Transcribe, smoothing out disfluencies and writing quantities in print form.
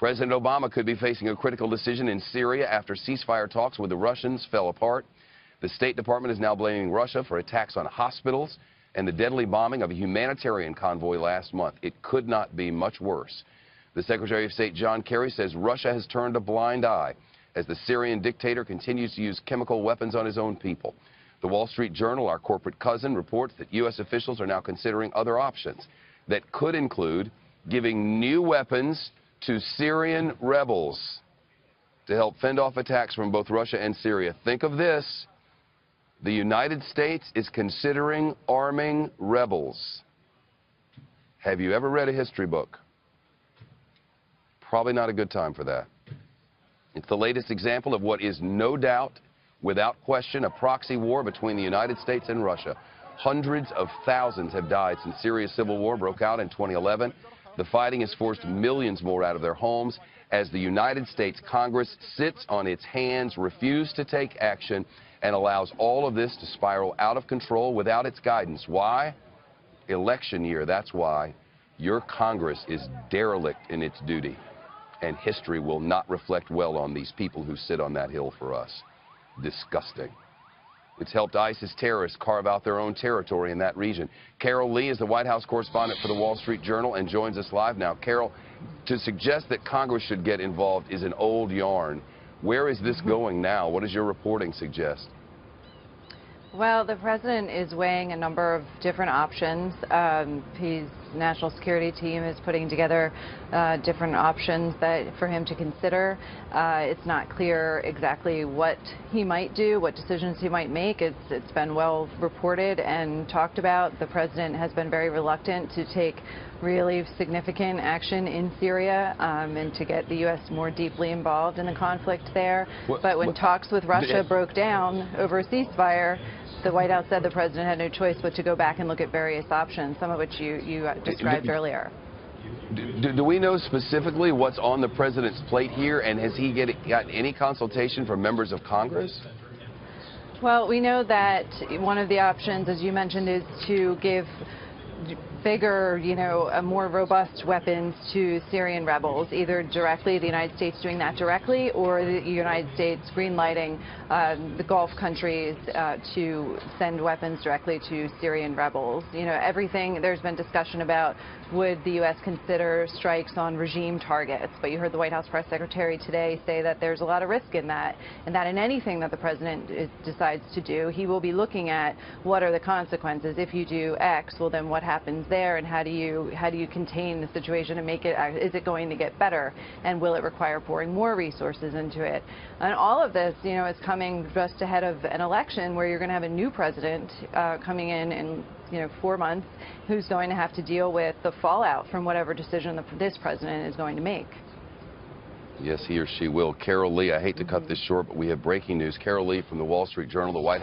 President Obama could be facing a critical decision in Syria after ceasefire talks with the Russians fell apart. The State Department is now blaming Russia for attacks on hospitals and the deadly bombing of a humanitarian convoy last month. It could not be much worse. The Secretary of State John Kerry says Russia has turned a blind eye as the Syrian dictator continues to use chemical weapons on his own people. The Wall Street Journal, our corporate cousin, reports that U.S. officials are now considering other options that could include giving new weapons to Syrian rebels to help fend off attacks from both Russia and Syria. Think of this. The United States is considering arming rebels. Have you ever read a history book? Probably not a good time for that. It's the latest example of what is no doubt, without question, a proxy war between the United States and Russia. Hundreds of thousands have died since Syria's civil war broke out in 2011. The fighting has forced millions more out of their homes as the United States Congress sits on its hands, refuses to take action, and allows all of this to spiral out of control without its guidance. Why? Election year, that's why. Your Congress is derelict in its duty, and history will not reflect well on these people who sit on that hill for us. Disgusting. It's helped ISIS terrorists carve out their own territory in that region. Carol Lee is the White House correspondent for the Wall Street Journal and joins us live now. Carol, to suggest that Congress should get involved is an old yarn. Where is this going now? What does your reporting suggest? Well, the president is weighing a number of different options. His national security team is putting together different options for him to consider. It's not clear exactly what he might do, what decisions he might make. It's been well reported and talked about. The president has been very reluctant to take really significant action in Syria and to get the U.S. more deeply involved in the conflict there. But when talks with Russia broke down over a ceasefire, the White House said the president had no choice but to go back and look at various options, some of which you described earlier. Do we know specifically what's on the president's plate here, and has he gotten any consultation from members of Congress? Well, we know that one of the options, as you mentioned, is to give bigger, more robust weapons to Syrian rebels, either directly, the United States doing that directly, or the United States greenlighting the Gulf countries to send weapons directly to Syrian rebels. There's been discussion about would the U.S. consider strikes on regime targets, but you heard the White House press secretary today say that there's a lot of risk in that, and that in anything that the president decides to do, he will be looking at what are the consequences. If you do X, well then what happens there, and how do you contain the situation and make it, is it going to get better, and will it require pouring more resources into it? And all of this, is coming just ahead of an election where you're going to have a new president coming in 4 months, who's going to have to deal with the fallout from whatever decision this president is going to make. Yes, he or she will. Carol Lee, I hate to cut this short, but we have breaking news. Carol Lee from the Wall Street Journal, the White House.